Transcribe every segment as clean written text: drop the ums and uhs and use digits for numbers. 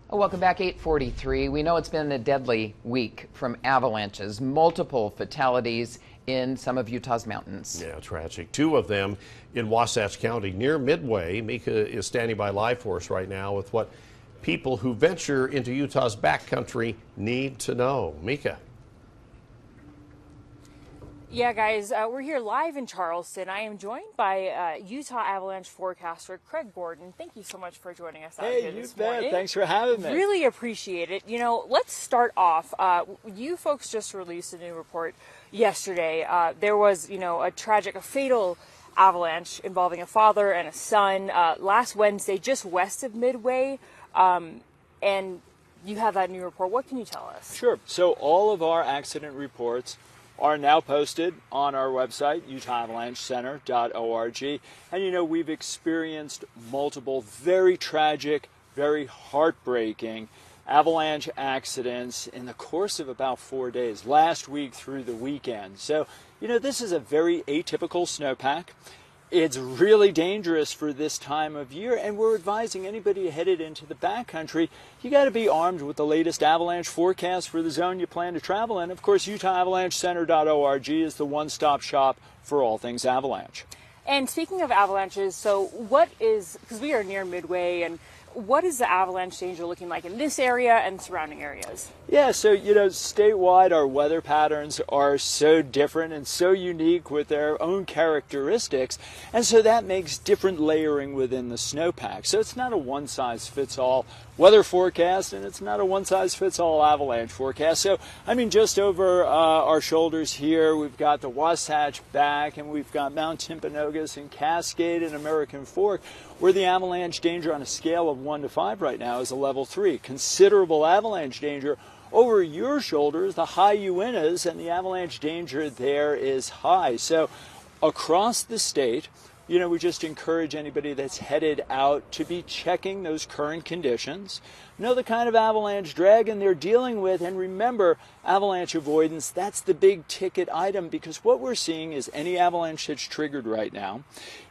Welcome back, 8:43. We know it's been a deadly week from avalanches, multiple fatalities in some of Utah's mountains. Yeah, tragic. 2 of them in Wasatch County near Midway. Mika is standing by live for us right now with what people who venture into Utah's backcountry need to know. Mika. Yeah, guys, we're here live in Charleston. I am joined by Utah Avalanche forecaster Craig Gordon. Thank you so much for joining us out here this morning. Hey, thanks for having me. Really appreciate it. You know, let's start off. You folks just released a new report yesterday. There was, a fatal avalanche involving a father and a son last Wednesday, just west of Midway. And you have that new report. What can you tell us? Sure. So all of our accident reports are now posted on our website, utahavalanchecenter.org. And we've experienced multiple very tragic, very heartbreaking avalanche accidents in the course of about 4 days, last week through the weekend. So, this is a very atypical snowpack. It's really dangerous for this time of year, and we're advising anybody headed into the backcountry, you got to be armed with the latest avalanche forecast for the zone you plan to travel in. Of course, utahavalanchecenter.org is the one-stop shop for all things avalanche. And speaking of avalanches, so because we are near Midway, and what is the avalanche danger looking like in this area and surrounding areas? Yeah, so, statewide, our weather patterns are so different and so unique with their own characteristics. And so that makes different layering within the snowpack. So it's not a one-size-fits-all weather forecast, and it's not a one-size-fits-all avalanche forecast. So, just over our shoulders here, we've got the Wasatch back, and we've got Mount Timpanogos and Cascade and American Fork, where the avalanche danger on a scale of 1 to 5 right now is a level 3. Considerable avalanche danger. Over your shoulders, the high Uintas, and the avalanche danger there is high. So across the state, we just encourage anybody that's headed out to be checking those current conditions, know the kind of avalanche dragon they're dealing with, and remember, avalanche avoidance, that's the big ticket item, because what we're seeing is any avalanche that's triggered right now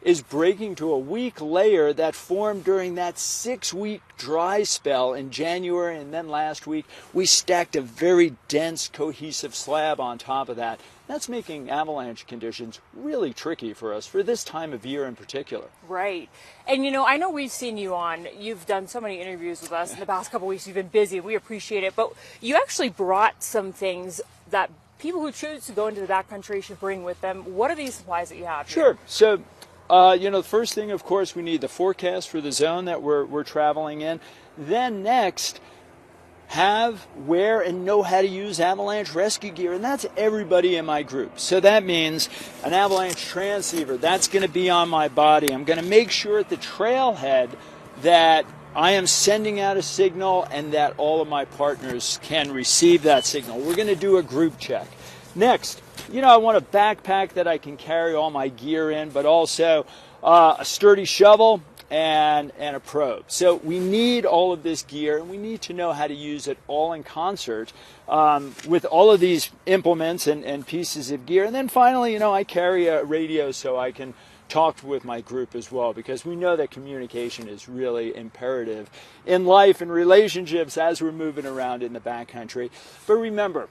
is breaking to a weak layer that formed during that 6-week dry spell in January, and then last week we stacked a very dense, cohesive slab on top of that. That's making avalanche conditions really tricky for us for this time of year in particular. Right. And, I know we've seen you on. You've done so many interviews with us in the past couple of weeks. You've been busy. We appreciate it. But you actually brought some things that people who choose to go into the backcountry should bring with them. What are these supplies that you have here? Sure. So, the first thing, of course, we need the forecast for the zone that we're traveling in. Then next, have, wear, and know how to use avalanche rescue gear, and that's everybody in my group. So that means an avalanche transceiver, that's going to be on my body. I'm going to make sure at the trailhead that I am sending out a signal and that all of my partners can receive that signal. We're going to do a group check. Next, I want a backpack that I can carry all my gear in, but also a sturdy shovel and a probe. So we need all of this gear, and we need to know how to use it all in concert with all of these implements and pieces of gear. And then finally, I carry a radio so I can talk with my group as well, because we know that communication is really imperative in life and relationships as we're moving around in the backcountry. But remember,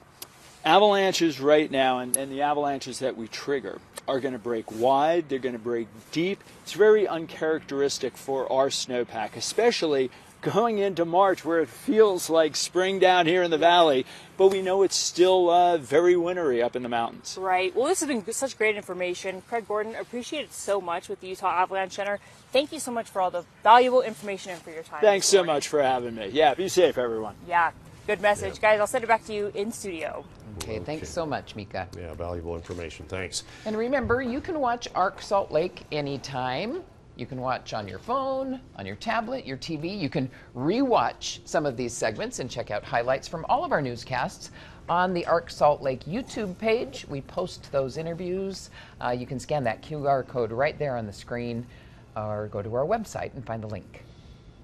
avalanches right now and the avalanches that we trigger are going to break wide, they're going to break deep. It's very uncharacteristic for our snowpack, especially going into March where it feels like spring down here in the valley, but we know it's still very wintry up in the mountains. Right. Well, this has been such great information. Craig Gordon, appreciate it so much with the Utah Avalanche Center. Thank you so much for all the valuable information and for your time. Thanks so much for having me. Yeah, be safe, everyone. Yeah. Good message. Yeah. Guys, I'll send it back to you in studio. Okay, thanks so much, Mika. Yeah, valuable information. Thanks. And remember, you can watch ARC Salt Lake anytime. You can watch on your phone, on your tablet, your TV. You can rewatch some of these segments and check out highlights from all of our newscasts on the ARC Salt Lake YouTube page. We post those interviews. You can scan that QR code right there on the screen or go to our website and find the link.